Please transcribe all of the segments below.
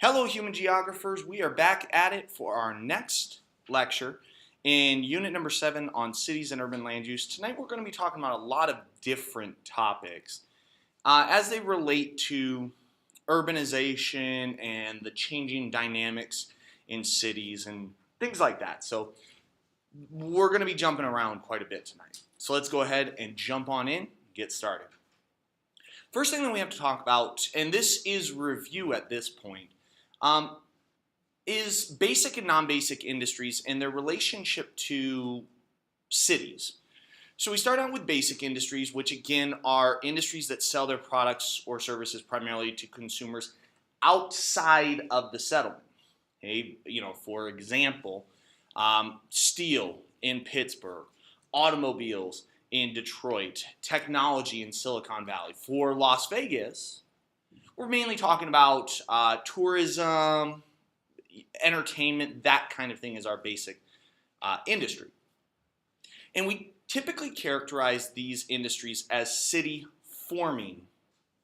Hello, human geographers. We are back at it for our next lecture in unit number 7 on cities and urban land use. Tonight we're going to be talking about a lot of different topics as they relate to urbanization and the changing dynamics in cities and things like that. So we're going to be jumping around quite a bit tonight. So let's go ahead and jump on in, get started. First thing that we have to talk about, and this is review at this point, is basic and non-basic industries and their relationship to cities. So we start out with basic industries, which again are industries that sell their products or services primarily to consumers outside of the settlement. Okay, for example, steel in Pittsburgh, automobiles in Detroit, technology in Silicon Valley. For Las Vegas, we're mainly talking about tourism, entertainment, that kind of thing is our basic industry. And we typically characterize these industries as city-forming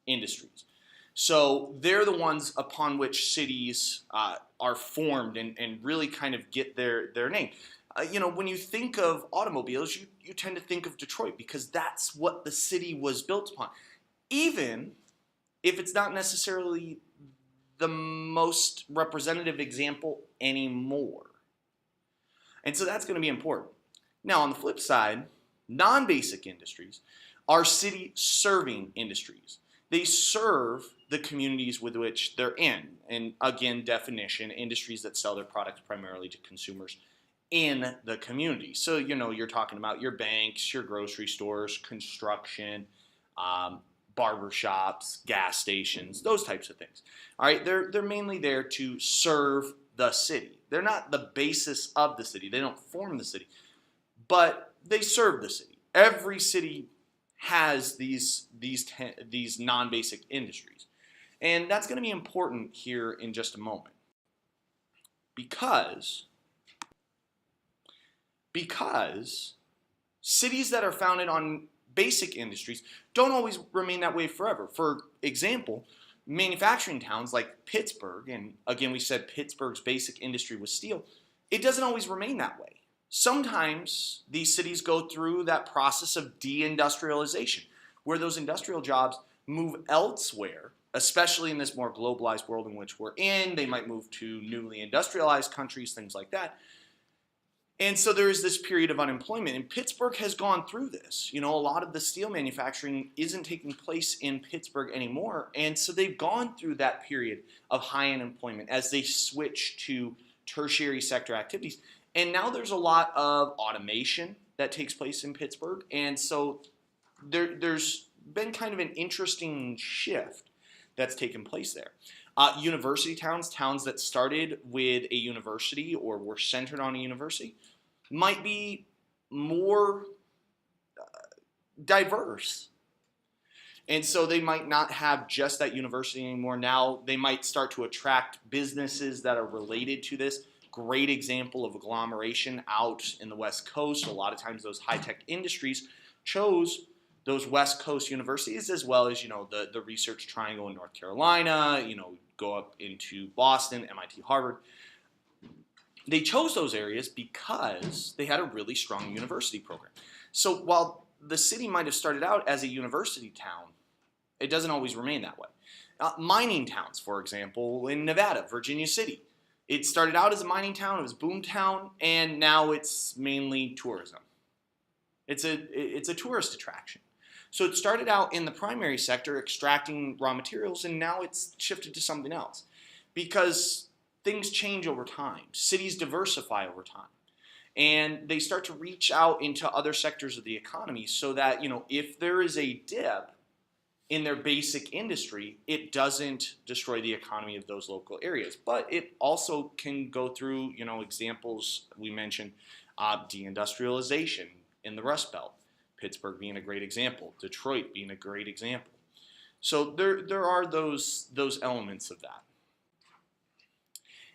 industries. So they're the ones upon which cities are formed and really kind of get their name. When you think of automobiles, you tend to think of Detroit because that's what the city was built upon. Even if it's not necessarily the most representative example anymore. And so that's going to be important. Now, on the flip side, non-basic industries are city-serving industries. They serve the communities with which they're in. And again, definition, industries that sell their products primarily to consumers in the community. So, you're talking about your banks, your grocery stores, construction, barbershops, gas stations, those types of things. All right, they're mainly there to serve the city. They're not the basis of the city. They don't form the city, but they serve the city. Every city has these non-basic industries, and that's going to be important here in just a moment because cities that are founded on basic industries don't always remain that way forever. For example, manufacturing towns like Pittsburgh, and again we said Pittsburgh's basic industry was steel, it doesn't always remain that way. Sometimes these cities go through that process of deindustrialization, where those industrial jobs move elsewhere, especially in this more globalized world in which we're in. They might move to newly industrialized countries, things like that. And so there is this period of unemployment, and Pittsburgh has gone through this. A lot of the steel manufacturing isn't taking place in Pittsburgh anymore, and so they've gone through that period of high unemployment as they switch to tertiary sector activities. And now there's a lot of automation that takes place in Pittsburgh, and so there's been kind of an interesting shift that's taken place there. University towns that started with a university or were centered on a university might be more diverse. And so they might not have just that university anymore. Now they might start to attract businesses that are related to this. Great example of agglomeration out in the West Coast. A lot of times those high-tech industries chose those West Coast universities, as well as, the Research Triangle in North Carolina, go up into Boston, MIT, Harvard. They chose those areas because they had a really strong university program. So while the city might have started out as a university town, it doesn't always remain that way. Mining towns, for example, in Nevada, Virginia City. It started out as a mining town, it was boom town, and now it's mainly tourism. It's a tourist attraction. So it started out in the primary sector extracting raw materials, and now it's shifted to something else because things change over time. Cities diversify over time, and they start to reach out into other sectors of the economy so that, if there is a dip in their basic industry, it doesn't destroy the economy of those local areas. But it also can go through, examples we mentioned, deindustrialization in the Rust Belt. Pittsburgh being a great example, Detroit being a great example. So there are those elements of that.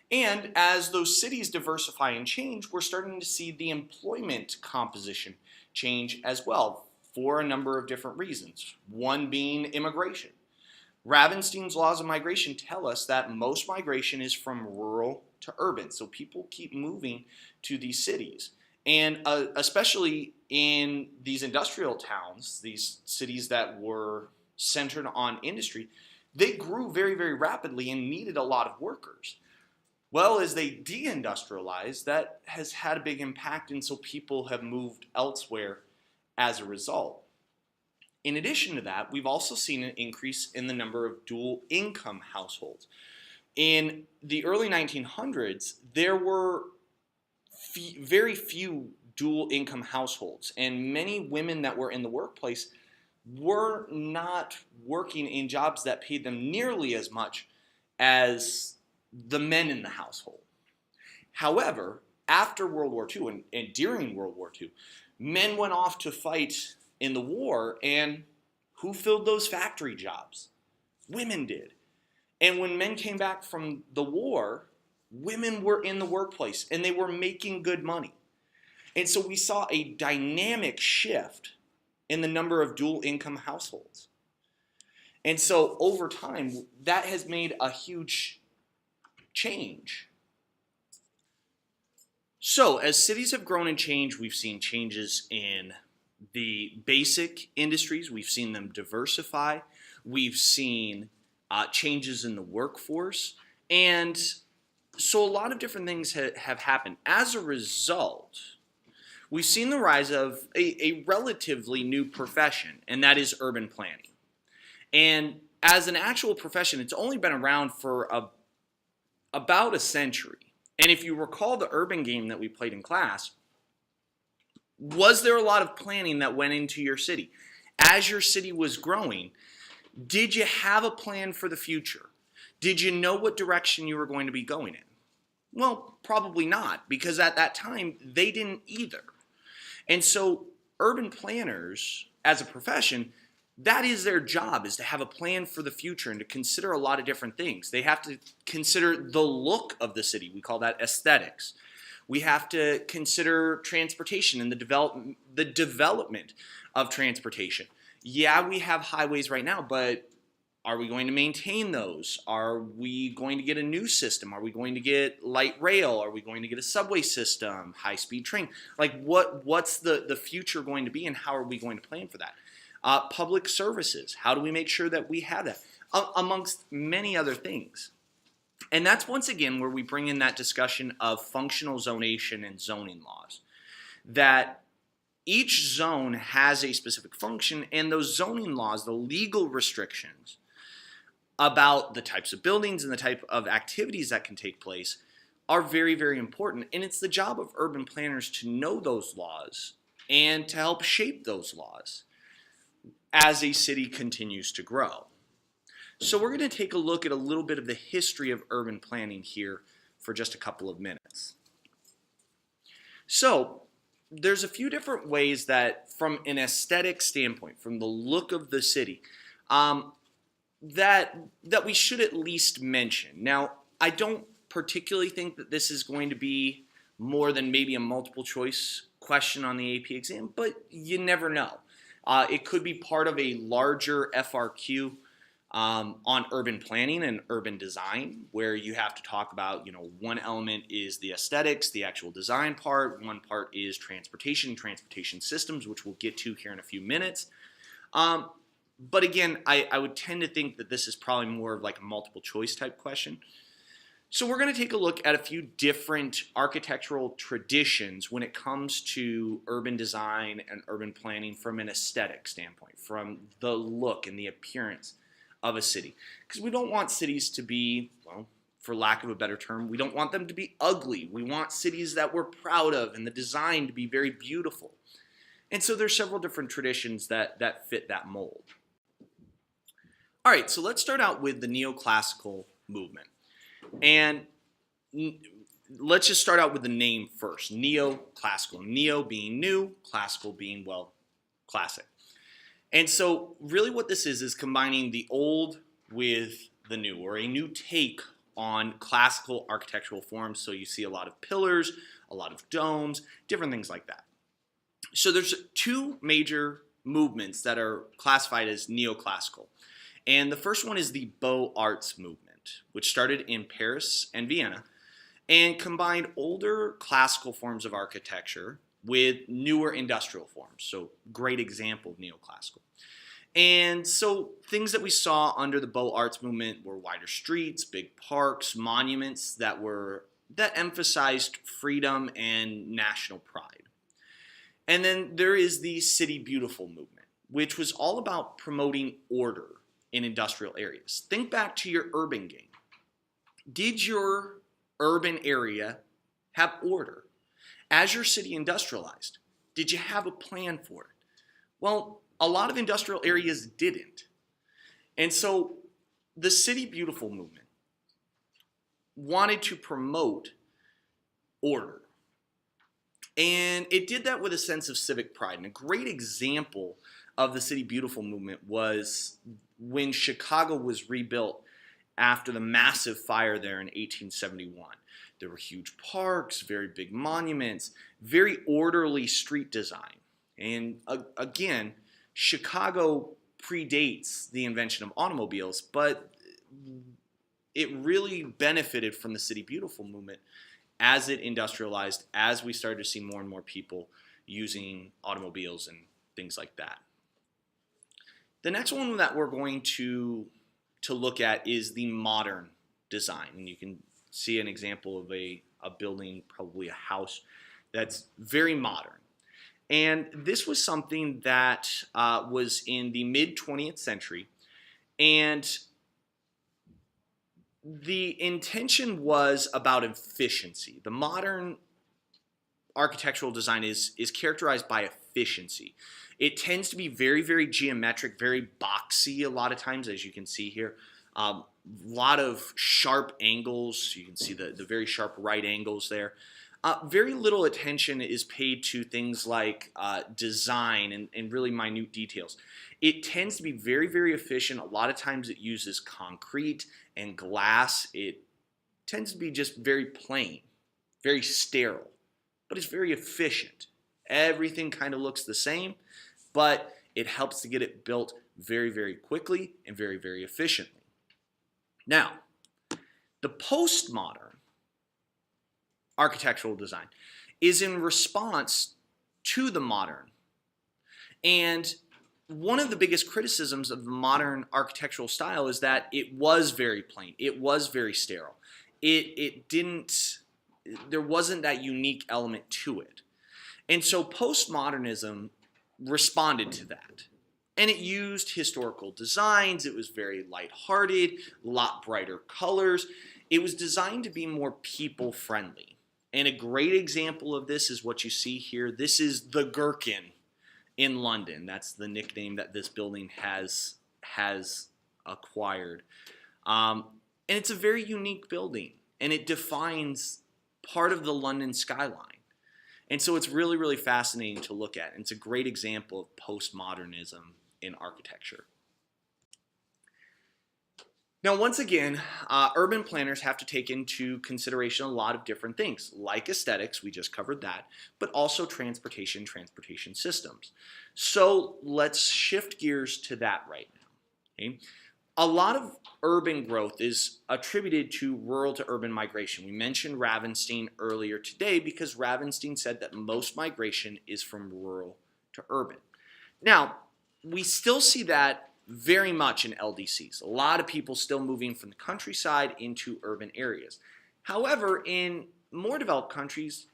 And as those cities diversify and change, we're starting to see the employment composition change as well for a number of different reasons. One being immigration. Ravenstein's laws of migration tell us that most migration is from rural to urban. So people keep moving to these cities. And especially in these industrial towns, these cities that were centered on industry, they grew very, very rapidly and needed a lot of workers. Well, as they deindustrialized, that has had a big impact, and so people have moved elsewhere as a result. In addition to that, we've also seen an increase in the number of dual income households. In the early 1900s, there were very few dual income households, and many women that were in the workplace were not working in jobs that paid them nearly as much as the men in the household. However, after World War II and during World War II, men went off to fight in the war, and who filled those factory jobs? Women did. And when men came back from the war, women were in the workplace and they were making good money. And so we saw a dynamic shift in the number of dual income households. And so over time, that has made a huge change. So as cities have grown and changed, we've seen changes in the basic industries. We've seen them diversify. We've seen changes in the workforce. And so a lot of different things have happened. As a result, we've seen the rise of a relatively new profession, and that is urban planning. And as an actual profession, it's only been around for about a century. And if you recall the urban game that we played in class, was there a lot of planning that went into your city? As your city was growing, did you have a plan for the future? Did you know what direction you were going to be going in? Well, probably not, because at that time, they didn't either. And so urban planners, as a profession, that is their job, is to have a plan for the future and to consider a lot of different things. They have to consider the look of the city. We call that aesthetics. We have to consider transportation and the development of transportation. Yeah, we have highways right now, but are we going to maintain those? Are we going to get a new system? Are we going to get light rail? Are we going to get a subway system, high-speed train? Like what's the future going to be, and how are we going to plan for that? Public services, how do we make sure that we have that? Amongst many other things. And that's once again where we bring in that discussion of functional zonation and zoning laws. That each zone has a specific function, and those zoning laws, the legal restrictions about the types of buildings and the type of activities that can take place are very, very important. And it's the job of urban planners to know those laws and to help shape those laws as a city continues to grow. So we're going to take a look at a little bit of the history of urban planning here for just a couple of minutes. So there's a few different ways that, from an aesthetic standpoint, from the look of the city, that we should at least mention. Now, I don't particularly think that this is going to be more than maybe a multiple choice question on the AP exam, but you never know. It could be part of a larger FRQ on urban planning and urban design, where you have to talk about, one element is the aesthetics, the actual design part, one part is transportation systems, which we'll get to here in a few minutes. But again, I would tend to think that this is probably more of like a multiple choice type question. So we're going to take a look at a few different architectural traditions when it comes to urban design and urban planning from an aesthetic standpoint, from the look and the appearance of a city. Because we don't want cities to be, well, for lack of a better term, we don't want them to be ugly. We want cities that we're proud of and the design to be very beautiful. And so there's several different traditions that fit that mold. All right, so let's start out with the neoclassical movement. And let's just start out with the name first, neoclassical. Neo being new, classical being, well, classic. And so really what this is combining the old with the new, or a new take on classical architectural forms. So you see a lot of pillars, a lot of domes, different things like that. So there's two major movements that are classified as neoclassical. And the first one is the Beaux Arts movement, which started in Paris and Vienna and combined older classical forms of architecture with newer industrial forms. So, great example of neoclassical. And so things that we saw under the Beaux Arts movement were wider streets, big parks, monuments that emphasized freedom and national pride. And then there is the City Beautiful movement, which was all about promoting order in industrial areas. Think back to your urban game. Did your urban area have order? As your city industrialized, did you have a plan for it? Well, a lot of industrial areas didn't. And so the City Beautiful movement wanted to promote order. And it did that with a sense of civic pride. And a great example of the City Beautiful movement was when Chicago was rebuilt after the massive fire there in 1871. There were huge parks, very big monuments, very orderly street design. And again, Chicago predates the invention of automobiles, but it really benefited from the City Beautiful movement as it industrialized, as we started to see more and more people using automobiles and things like that. The next one that we're going to look at is the modern design. And you can see an example of a building, probably a house, that's very modern. And this was something that was in the mid-20th century. And the intention was about efficiency. The modern architectural design is characterized by efficiency. It tends to be very, very geometric, very boxy a lot of times, as you can see here. A lot of sharp angles. You can see the very sharp right angles there. Very little attention is paid to things like design and really minute details. It tends to be very, very efficient. A lot of times it uses concrete and glass. It tends to be just very plain, very sterile, but it's very efficient. Everything kind of looks the same, but it helps to get it built very, very quickly and very, very efficiently. Now, the postmodern architectural design is in response to the modern. And one of the biggest criticisms of the modern architectural style is that it was very plain. It was very sterile. There wasn't that unique element to it. And so postmodernism responded to that. And it used historical designs. It was very lighthearted, a lot brighter colors. It was designed to be more people-friendly. And a great example of this is what you see here. This is the Gherkin in London. That's the nickname that this building has acquired. And it's a very unique building. And it defines part of the London skyline. And so it's really, really fascinating to look at. And it's a great example of postmodernism in architecture. Now, once again, urban planners have to take into consideration a lot of different things, like aesthetics, we just covered that, but also transportation systems. So let's shift gears to that right now. Okay? A lot of urban growth is attributed to rural to urban migration. We mentioned Ravenstein earlier today because Ravenstein said that most migration is from rural to urban. Now, we still see that very much in LDCs. A lot of people still moving from the countryside into urban areas. However, in more developed countries,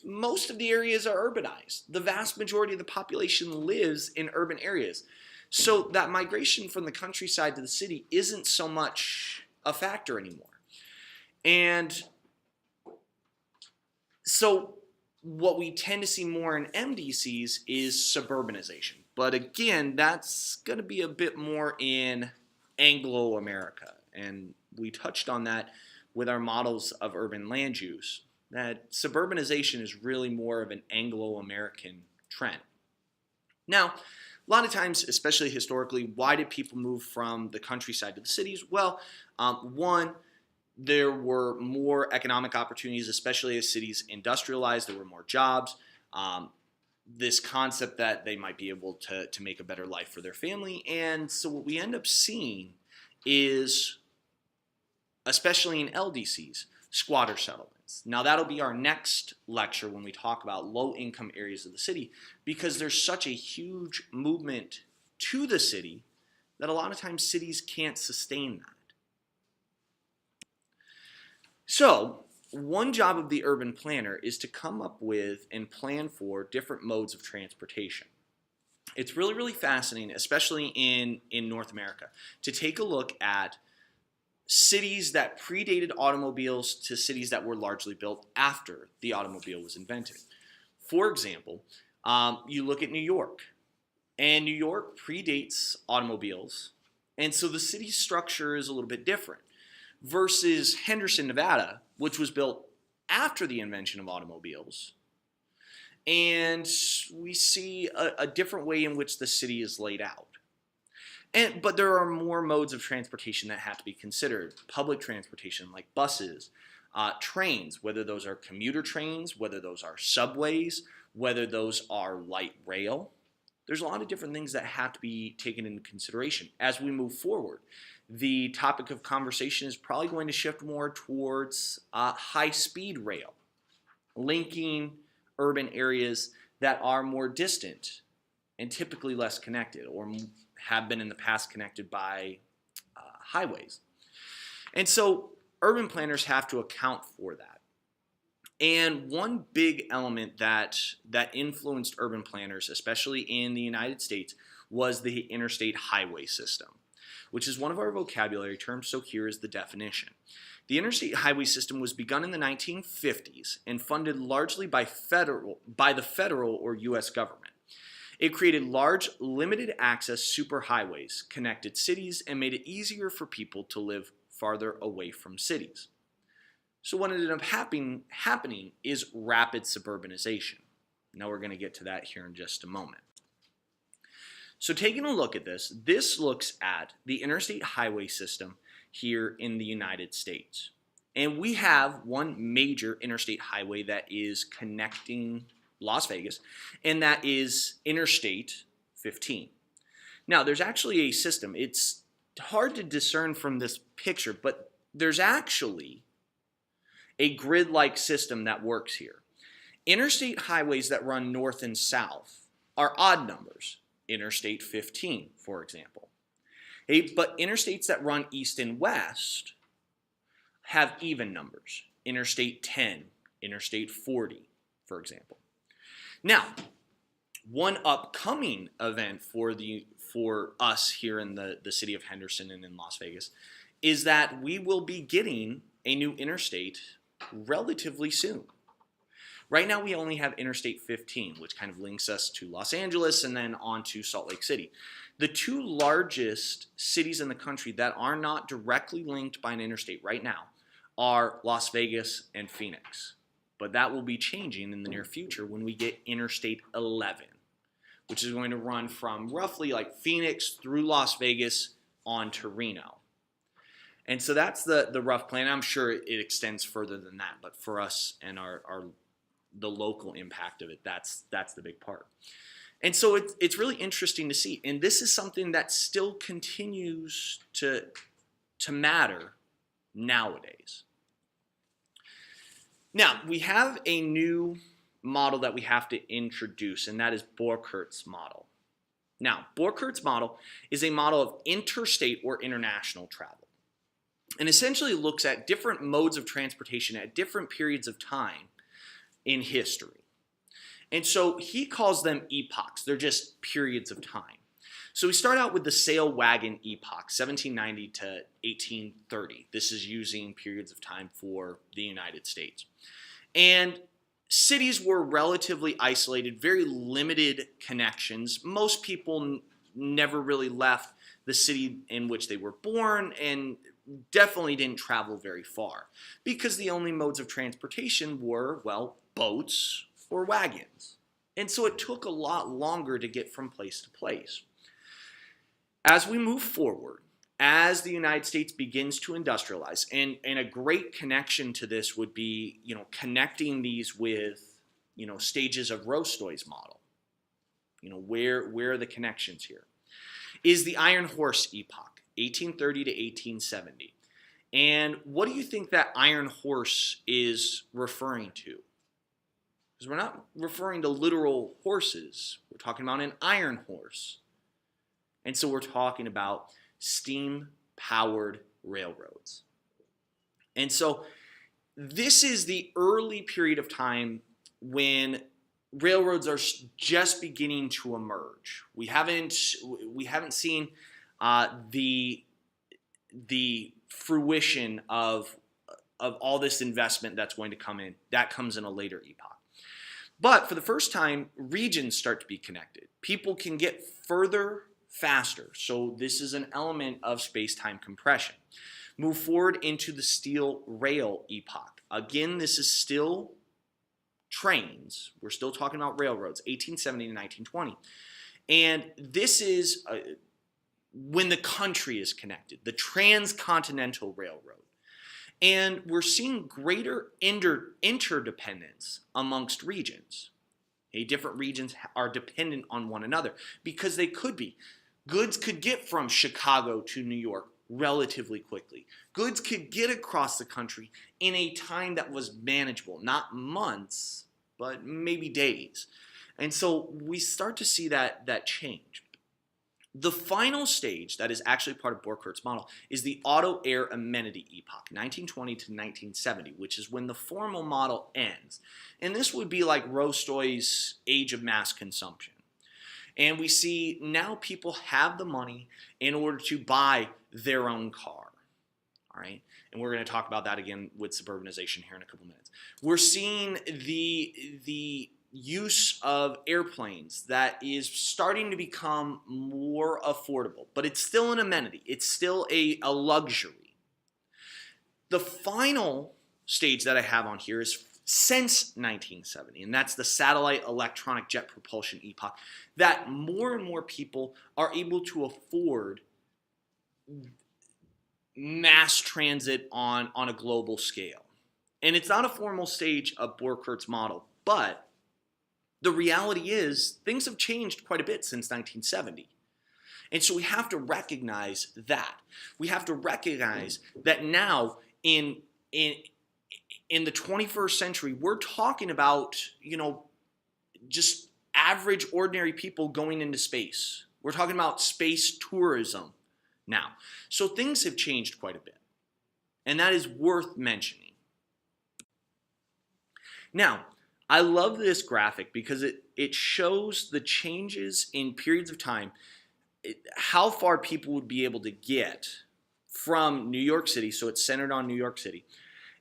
most of the areas are urbanized. The vast majority of the population lives in urban areas. So that migration from the countryside to the city isn't so much a factor anymore. And so what we tend to see more in MDCs is suburbanization. But again, that's going to be a bit more in Anglo-America. And we touched on that with our models of urban land use, that suburbanization is really more of an Anglo-American trend. Now, a lot of times, especially historically, why did people move from the countryside to the cities? Well, one, there were more economic opportunities, especially as cities industrialized. There were more jobs. this concept that they might be able to make a better life for their family. And so what we end up seeing is, especially in LDCs, squatter settlements. Now that'll be our next lecture when we talk about low income areas of the city, because there's such a huge movement to the city that a lot of times cities can't sustain that. So one job of the urban planner is to come up with and plan for different modes of transportation. It's really, really fascinating, especially in North America, to take a look at cities that predated automobiles to cities that were largely built after the automobile was invented. For example, you look at New York, and New York predates automobiles, and so the city structure is a little bit different, versus Henderson, Nevada, which was built after the invention of automobiles. And we see a different way in which the city is laid out. But there are more modes of transportation that have to be considered. Public transportation like buses, trains, whether those are commuter trains, whether those are subways, whether those are light rail. There's a lot of different things that have to be taken into consideration. As we move forward, the topic of conversation is probably going to shift more towards high-speed rail, linking urban areas that are more distant and typically less connected, or have been in the past connected by highways. And so urban planners have to account for that. And one big element that influenced urban planners, especially in the United States, was the interstate highway system, which is one of our vocabulary terms, so here is the definition. The interstate highway system was begun in the 1950s and funded largely by the federal or U.S. government. It created large, limited access superhighways, connected cities, and made it easier for people to live farther away from cities. So what ended up happening is rapid suburbanization. Now we're going to get to that here in just a moment. So taking a look at this looks at the interstate highway system here in the United States. And we have one major interstate highway that is connecting Las Vegas, and that is Interstate 15. Now there's actually a system. It's hard to discern from this picture, but there's actually a grid-like system that works here. Interstate highways that run north and south are odd numbers. Interstate 15, for example. But interstates that run east and west have even numbers. Interstate 10, Interstate 40, for example. Now, one upcoming event for us here in the city of Henderson and in Las Vegas is that we will be getting a new interstate relatively soon. Right now we only have Interstate 15, which kind of links us to Los Angeles and then on to Salt Lake City. The two largest cities in the country that are not directly linked by an interstate right now are Las Vegas and Phoenix. But that will be changing in the near future when we get Interstate 11, which is going to run from roughly like Phoenix through Las Vegas on to Reno. And so that's the rough plan. I'm sure it extends further than that, but for us and the local impact of it, that's the big part. And so it's really interesting to see. And this is something that still continues to matter nowadays. Now, we have a new model that we have to introduce, and that is Borchert's model. Now, Borchert's model is a model of interstate or international travel, and essentially looks at different modes of transportation at different periods of time in history. And so he calls them epochs. They're just periods of time. So we start out with the sail wagon epoch, 1790 to 1830. This is using periods of time for the United States. And cities were relatively isolated, very limited connections. Most people never really left the city in which they were born and definitely didn't travel very far because the only modes of transportation were, well, boats or wagons. And so it took a lot longer to get from place to place. As we move forward, as the United States begins to industrialize, and a great connection to this would be, connecting these with, stages of Rostoy's model. Where are the connections here? Is the Iron Horse epoch, 1830 to 1870. And what do you think that Iron Horse is referring to? Because we're not referring to literal horses. We're talking about an iron horse. And so we're talking about steam-powered railroads. And so this is the early period of time when railroads are just beginning to emerge. We haven't seen the fruition of all this investment that's going to come in. That comes in a later epoch. But for the first time, regions start to be connected. People can get further faster. So this is an element of space-time compression. Move forward into the steel rail epoch. Again, this is still trains. We're still talking about railroads, 1870 to 1920. And this is when the country is connected, the transcontinental railroad. And we're seeing greater interdependence amongst regions. Different regions are dependent on one another because they could be. Goods could get from Chicago to New York relatively quickly. Goods could get across the country in a time that was manageable, not months, but maybe days. And so we start to see that change. The final stage that is actually part of Borcherdt's model is the auto-air amenity epoch, 1920 to 1970, which is when the formal model ends. And this would be like Rostoy's age of mass consumption. And we see now people have the money in order to buy their own car. All right, and we're going to talk about that again with suburbanization here in a couple minutes. We're seeing the use of airplanes that is starting to become more affordable, but it's still an amenity. It's still a luxury. The final stage that I have on here is since 1970, and that's the satellite electronic jet propulsion epoch, that more and more people are able to afford mass transit on a global scale. And it's not a formal stage of Borcherdt's model, but the reality is things have changed quite a bit since 1970. And so we have to recognize that. We have to recognize that now in the 21st century, we're talking about, just average, ordinary people going into space. We're talking about space tourism now. So things have changed quite a bit. And that is worth mentioning. Now, I love this graphic because it shows the changes in periods of time, how far people would be able to get from New York City, so it's centered on New York City,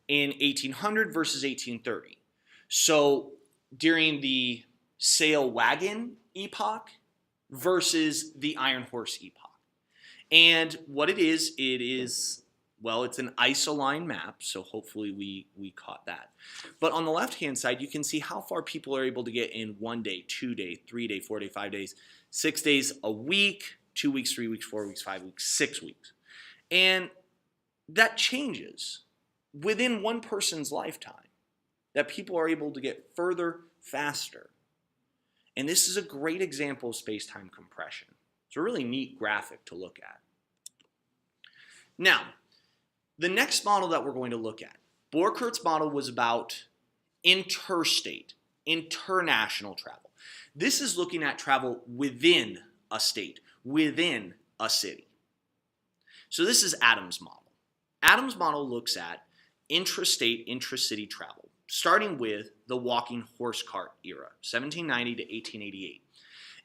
in 1800 versus 1830. So during the sail wagon epoch versus the iron horse epoch. And what it is, well, it's an isoline map, so hopefully we caught that. But on the left-hand side, you can see how far people are able to get in 1 day, 2 day, 3 day, 4 day, 5 days, 6 days, a week, 2 weeks, 3 weeks, 4 weeks, 5 weeks, 6 weeks. And that changes within one person's lifetime, that people are able to get further faster. And this is a great example of space-time compression. It's a really neat graphic to look at. Now, the next model that we're going to look at, Borcherdt's model was about interstate, international travel. This is looking at travel within a state, within a city. So this is Adams' model. Adams' model looks at intrastate, intracity travel, starting with the walking horse cart era, 1790 to 1888.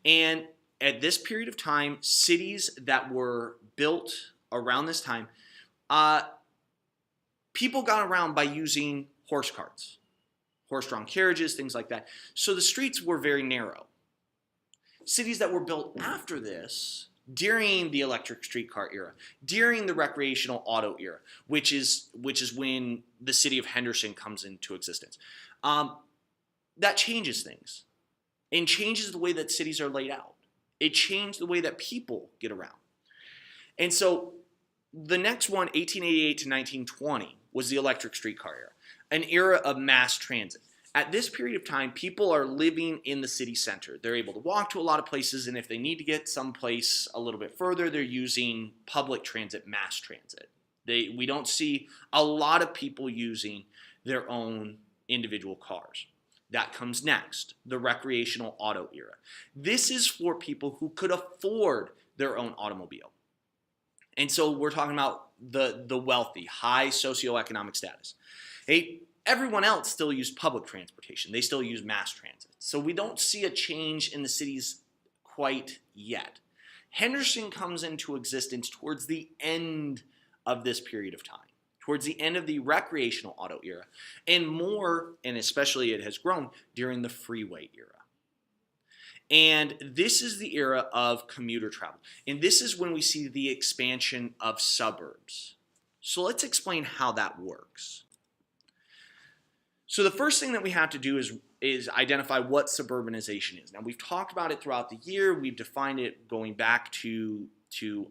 And at this period of time, cities that were built around this time, people got around by using horse carts, horse-drawn carriages, things like that. So the streets were very narrow. Cities that were built after this, during the electric streetcar era, during the recreational auto era, which is when the city of Henderson comes into existence, that changes things and changes the way that cities are laid out. It changed the way that people get around. And so the next one, 1888 to 1920, was the electric streetcar era, an era of mass transit. At this period of time, people are living in the city center. They're able to walk to a lot of places, and if they need to get someplace a little bit further, they're using public transit, mass transit. We don't see a lot of people using their own individual cars. That comes next, the recreational auto era. This is for people who could afford their own automobile. And so we're talking about the wealthy, high socioeconomic status. Everyone else still used public transportation. They still use mass transit. So we don't see a change in the cities quite yet. Henderson comes into existence towards the end of this period of time, towards the end of the recreational auto era, and more, and especially it has grown, during the freeway era. And this is the era of commuter travel. And this is when we see the expansion of suburbs. So let's explain how that works. So the first thing that we have to do is identify what suburbanization is. Now, we've talked about it throughout the year. We've defined it going back to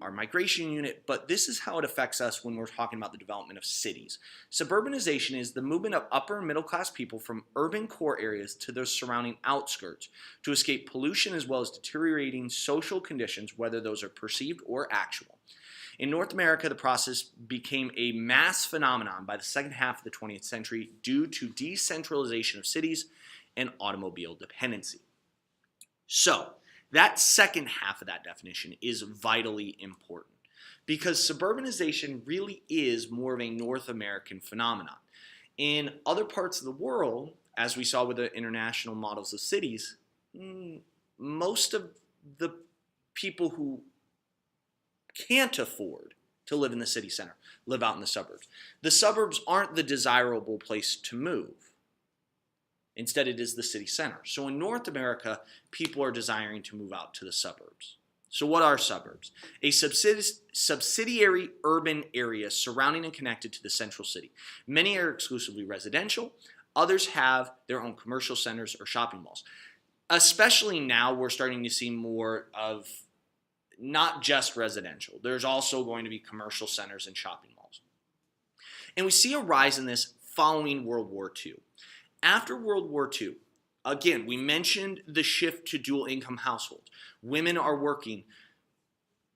our migration unit, but this is how it affects us when we're talking about the development of cities. Suburbanization is the movement of upper and middle class people from urban core areas to their surrounding outskirts to escape pollution as well as deteriorating social conditions, whether those are perceived or actual. In North America, the process became a mass phenomenon by the second half of the 20th century due to decentralization of cities and automobile dependency. So, that second half of that definition is vitally important because suburbanization really is more of a North American phenomenon. In other parts of the world, as we saw with the international models of cities, most of the people who can't afford to live in the city center live out in the suburbs. The suburbs aren't the desirable place to move. Instead, it is the city center. So in North America, people are desiring to move out to the suburbs. So what are suburbs? A subsidiary urban area surrounding and connected to the central city. Many are exclusively residential. Others have their own commercial centers or shopping malls. Especially now, we're starting to see more of not just residential. There's also going to be commercial centers and shopping malls. And we see a rise in this following World War II. After World War II, again, we mentioned the shift to dual income households. Women are working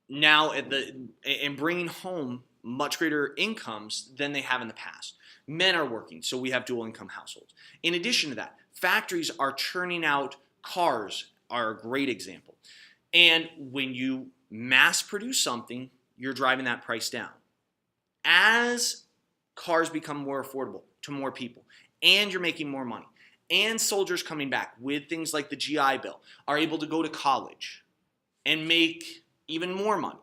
now and bringing home much greater incomes than they have in the past. Men are working, so we have dual income households. In addition to that, factories are churning out cars, are a great example. And when you mass produce something, you're driving that price down. As cars become more affordable to more people, and you're making more money, and soldiers coming back with things like the GI Bill are able to go to college and make even more money.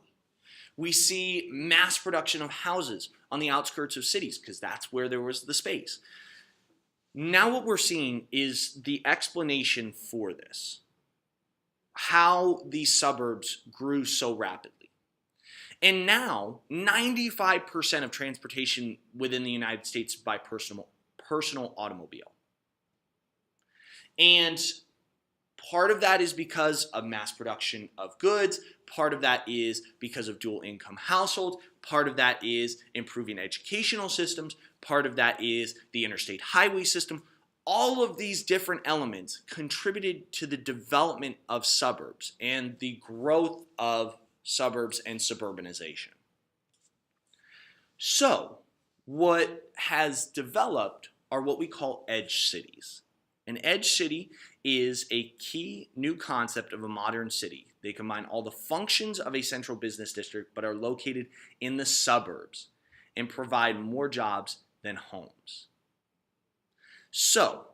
We see mass production of houses on the outskirts of cities because that's where there was the space. Now what we're seeing is the explanation for this, how these suburbs grew so rapidly. And now 95% of transportation within the United States is by personal automobile. And part of that is because of mass production of goods. Part of that is because of dual income households. Part of that is improving educational systems. Part of that is the interstate highway system. All of these different elements contributed to the development of suburbs and the growth of suburbs and suburbanization. So, what has developed are what we call edge cities. An edge city is a key new concept of a modern city. They combine all the functions of a central business district but are located in the suburbs and provide more jobs than homes. So,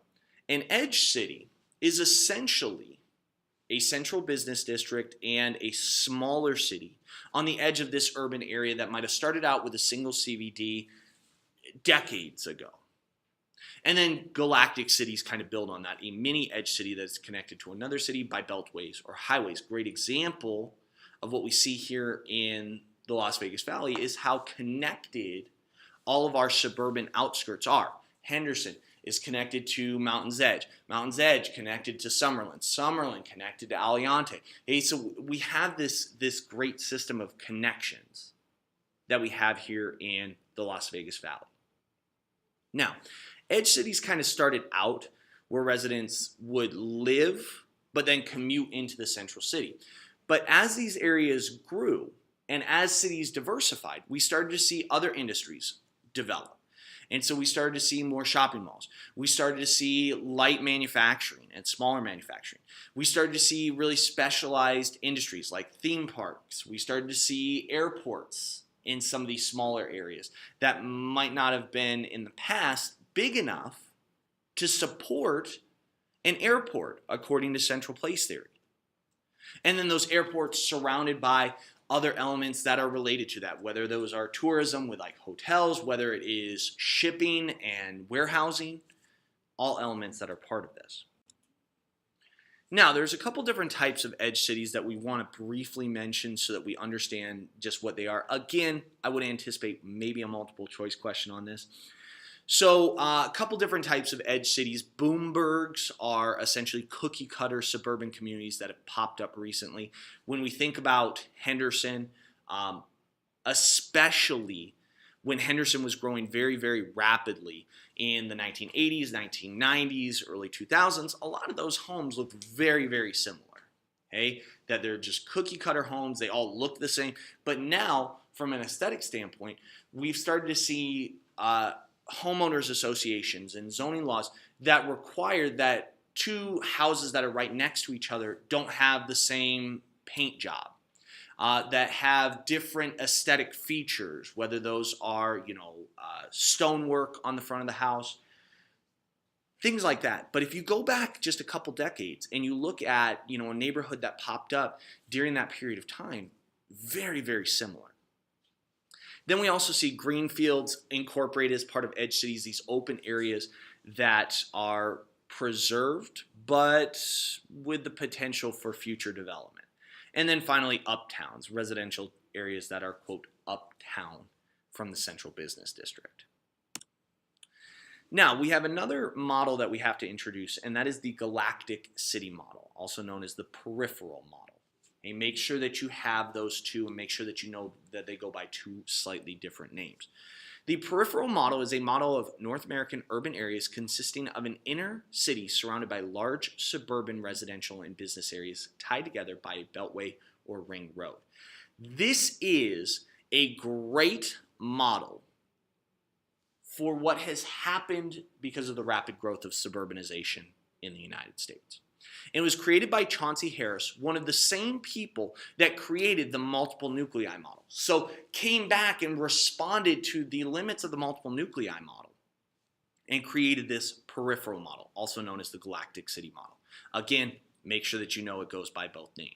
an edge city is essentially a central business district and a smaller city on the edge of this urban area that might have started out with a single CBD decades ago. And then galactic cities kind of build on that. A mini edge city that's connected to another city by beltways or highways. Great example of what we see here in the Las Vegas Valley is how connected all of our suburban outskirts are. Henderson is connected to Mountain's Edge. Mountain's Edge connected to Summerlin. Summerlin connected to Aliante. So we have this great system of connections that we have here in the Las Vegas Valley. Now, edge cities kind of started out where residents would live but then commute into the central city. But as these areas grew and as cities diversified, we started to see other industries develop. And so we started to see more shopping malls. We started to see light manufacturing and smaller manufacturing. We started to see really specialized industries like theme parks. We started to see airports in some of these smaller areas that might not have been in the past big enough to support an airport according to central place theory. And then those airports surrounded by other elements that are related to that, whether those are tourism with like hotels, whether it is shipping and warehousing, all elements that are part of this. Now, there's a couple different types of edge cities that we want to briefly mention so that we understand just what they are. Again, I would anticipate maybe a multiple choice question on this. So a couple different types of edge cities. Boomburgs are essentially cookie cutter suburban communities that have popped up recently. When we think about Henderson, especially when Henderson was growing very, very rapidly in the 1980s, 1990s, early 2000s, a lot of those homes look very, very similar. Okay? That they're just cookie cutter homes. They all look the same. But now, from an aesthetic standpoint, we've started to see homeowners associations and zoning laws that require that two houses that are right next to each other don't have the same paint job, that have different aesthetic features, whether those are, stonework on the front of the house, things like that. But if you go back just a couple decades and you look at, a neighborhood that popped up during that period of time, very, very similar. Then we also see greenfields incorporated as part of edge cities, these open areas that are preserved but with the potential for future development. And then finally, uptowns, residential areas that are, quote, uptown from the central business district. Now, we have another model that we have to introduce, and that is the galactic city model, also known as the peripheral model. And make sure that you have those two and make sure that you know that they go by two slightly different names. The peripheral model is a model of North American urban areas consisting of an inner city surrounded by large suburban residential and business areas tied together by a beltway or ring road. This is a great model for what has happened because of the rapid growth of suburbanization in the United States. It was created by Chauncey Harris, one of the same people that created the multiple nuclei model. So came back and responded to the limits of the multiple nuclei model and created this peripheral model, also known as the galactic city model. Again, make sure that you know it goes by both names.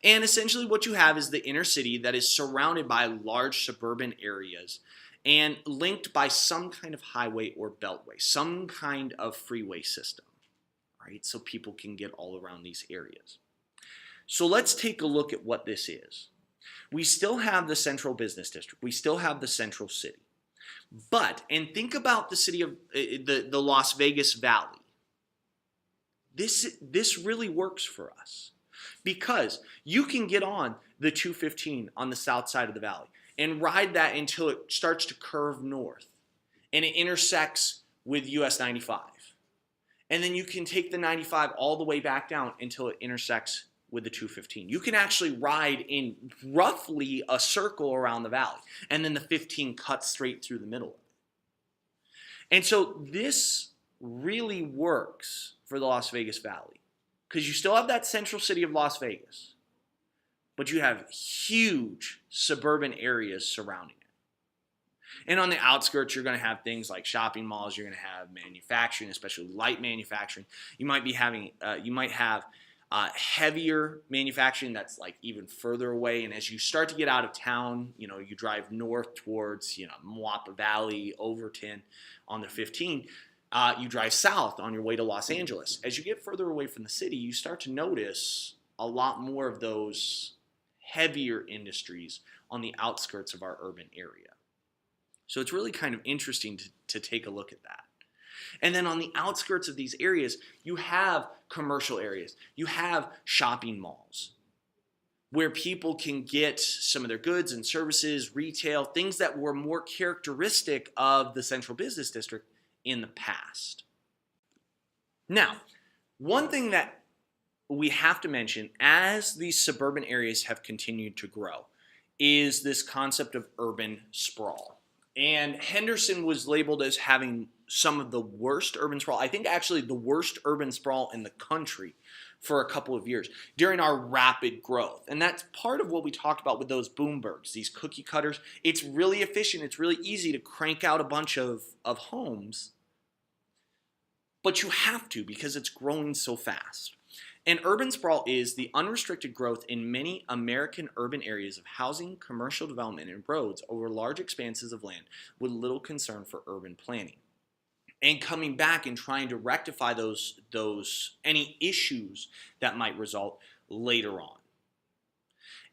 And essentially what you have is the inner city that is surrounded by large suburban areas and linked by some kind of highway or beltway, some kind of freeway system. Right, so people can get all around these areas. So let's take a look at what this is. We still have the central business district. We still have the central city. And think about the city of the Las Vegas Valley. This really works for us because you can get on the 215 on the south side of the valley and ride that until it starts to curve north and it intersects with US 95. And then you can take the 95 all the way back down until it intersects with the 215. You can actually ride in roughly a circle around the valley. And then the 15 cuts straight through the middle of it. And so this really works for the Las Vegas Valley. Because you still have that central city of Las Vegas. But you have huge suburban areas surrounding it. And on the outskirts, you're going to have things like shopping malls. You're going to have manufacturing, especially light manufacturing. You might have heavier manufacturing that's like even further away. And as you start to get out of town, you drive north towards, Moapa Valley, Overton on the 15. You drive south on your way to Los Angeles. As you get further away from the city, you start to notice a lot more of those heavier industries on the outskirts of our urban area. So it's really kind of interesting to take a look at that. And then on the outskirts of these areas, you have commercial areas. You have shopping malls where people can get some of their goods and services, retail, things that were more characteristic of the central business district in the past. Now, one thing that we have to mention as these suburban areas have continued to grow is this concept of urban sprawl. And Henderson was labeled as having some of the worst urban sprawl, I think actually the worst urban sprawl in the country for a couple of years during our rapid growth. And that's part of what we talked about with those Bloombergs, these cookie cutters. It's really efficient. It's really easy to crank out a bunch of homes, but you have to because it's growing so fast. And urban sprawl is the unrestricted growth in many American urban areas of housing, commercial development, and roads over large expanses of land with little concern for urban planning. And coming back and trying to rectify those any issues that might result later on.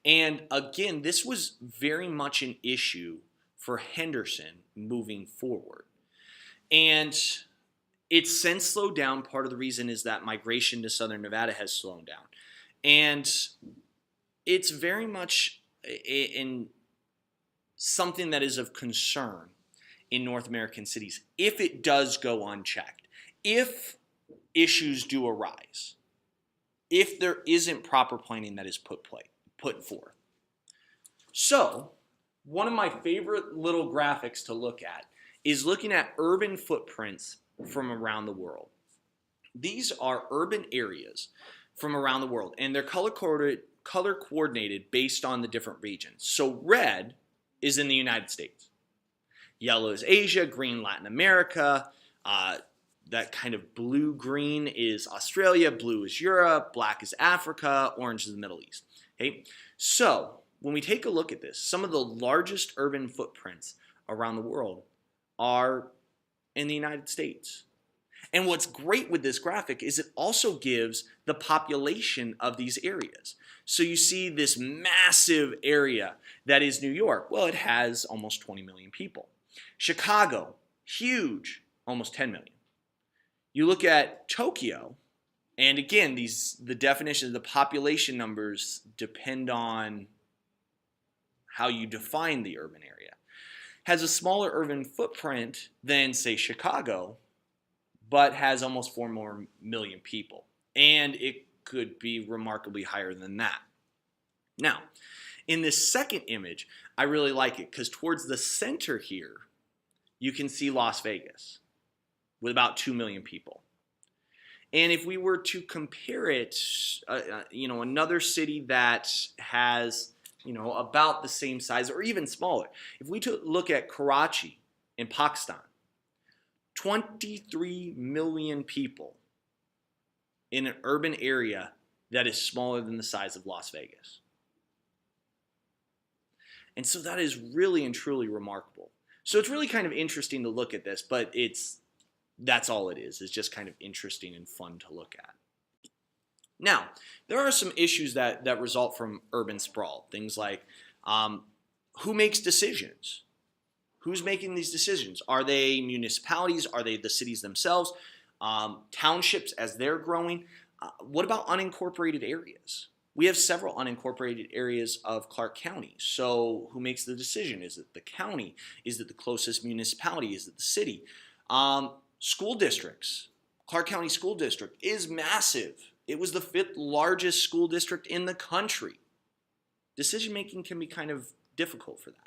And again, this was very much an issue for Henderson moving forward. And it's since slowed down. Part of the reason is that migration to southern Nevada has slowed down. And it's very much in something that is of concern in North American cities if it does go unchecked, if issues do arise, if there isn't proper planning that is put forth. So, one of my favorite little graphics to look at is looking at urban footprints from around the world. These are urban areas from around the world, and they're color coordinated based on the different regions. So red is in the United States. Yellow is Asia, green Latin America, that kind of blue-green is Australia, blue is Europe, black is Africa, orange is the Middle East. Okay? So when we take a look at this, some of the largest urban footprints around the world are in the United States. And what's great with this graphic is it also gives the population of these areas. So you see this massive area that is New York. Well, it has almost 20 million people. Chicago, huge, almost 10 million. You look at Tokyo, and again, the definition of the population numbers depend on how you define the urban area. Has a smaller urban footprint than, say, Chicago, but has almost 4 more million people. And it could be remarkably higher than that. Now, in this second image, I really like it because towards the center here, you can see Las Vegas with about 2 million people. And if we were to compare it, another city that has, about the same size or even smaller. If we look at Karachi in Pakistan, 23 million people in an urban area that is smaller than the size of Las Vegas. And so that is really and truly remarkable. So it's really kind of interesting to look at this, but that's all it is. It's just kind of interesting and fun to look at. Now, there are some issues that result from urban sprawl. Things like who makes decisions? Who's making these decisions? Are they municipalities? Are they the cities themselves? Townships as they're growing? What about unincorporated areas? We have several unincorporated areas of Clark County. So who makes the decision? Is it the county? Is it the closest municipality? Is it the city? School districts. Clark County School District is massive. It was the 5th largest school district in the country. Decision making can be kind of difficult for that.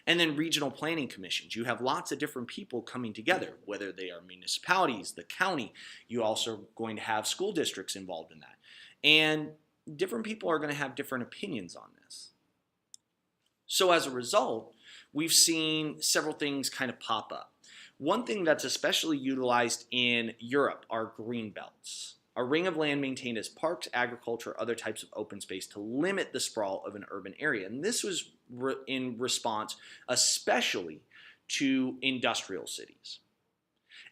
And then regional planning commissions. You have lots of different people coming together, whether they are municipalities, the county. You also are going to have school districts involved in that. And different people are going to have different opinions on this. So as a result, we've seen several things kind of pop up. One thing that's especially utilized in Europe are green belts. A ring of land maintained as parks, agriculture, other types of open space to limit the sprawl of an urban area. And this was in response especially to industrial cities.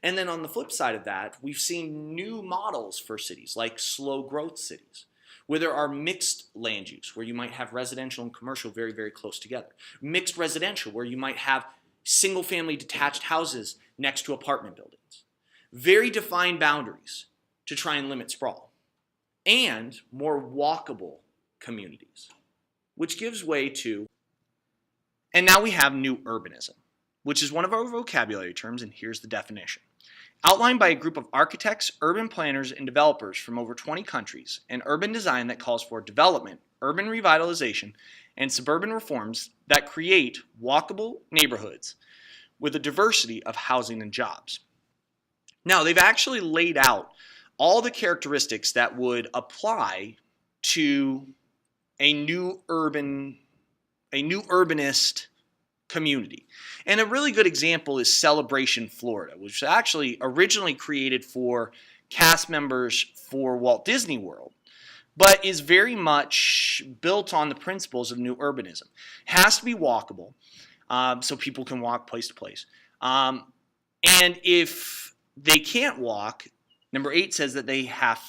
And then on the flip side of that, we've seen new models for cities like slow growth cities, where there are mixed land use, where you might have residential and commercial very, very close together. Mixed residential, where you might have single-family detached houses next to apartment buildings. Very defined boundaries to try and limit sprawl. And more walkable communities, which gives way to, and now we have new urbanism. which is one of our vocabulary terms, and here's the definition. Outlined by a group of architects, urban planners, and developers from over 20 countries, an urban design that calls for development, urban revitalization, and suburban reforms that create walkable neighborhoods with a diversity of housing and jobs. Now, they've actually laid out all the characteristics that would apply to a new urbanist community. And a really good example is Celebration, Florida, which was actually originally created for cast members for Walt Disney World, but is very much built on the principles of new urbanism. It has to be walkable, so people can walk place to place. And if they can't walk, number 8 says that they have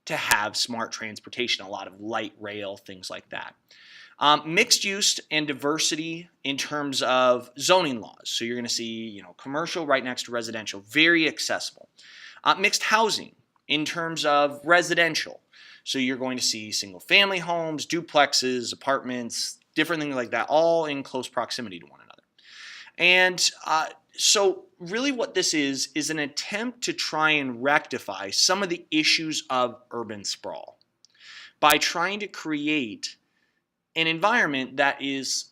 to have smart transportation, a lot of light rail, things like that. Mixed use and diversity in terms of zoning laws. So you're going to see, commercial right next to residential, very accessible. Mixed housing in terms of residential. So you're going to see single family homes, duplexes, apartments, different things like that, all in close proximity to one another. And so really what this is an attempt to try and rectify some of the issues of urban sprawl by trying to create an environment that is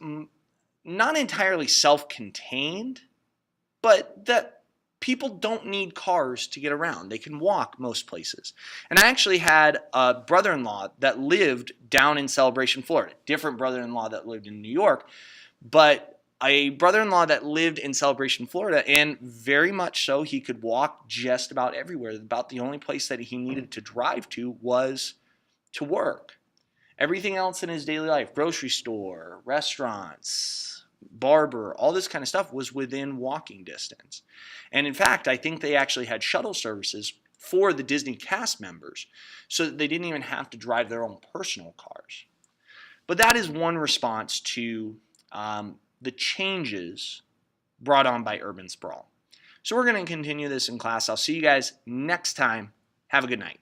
not entirely self-contained, but that people don't need cars to get around. They can walk most places. And I actually had a brother-in-law that lived down in Celebration, Florida. Different brother-in-law that lived in New York, but a brother-in-law that lived in Celebration, Florida, and very much so he could walk just about everywhere. About the only place that he needed to drive to was to work. Everything else in his daily life, grocery store, restaurants, barber, all this kind of stuff was within walking distance. And in fact, I think they actually had shuttle services for the Disney cast members so that they didn't even have to drive their own personal cars. But that is one response to the changes brought on by urban sprawl. So we're going to continue this in class. I'll see you guys next time. Have a good night.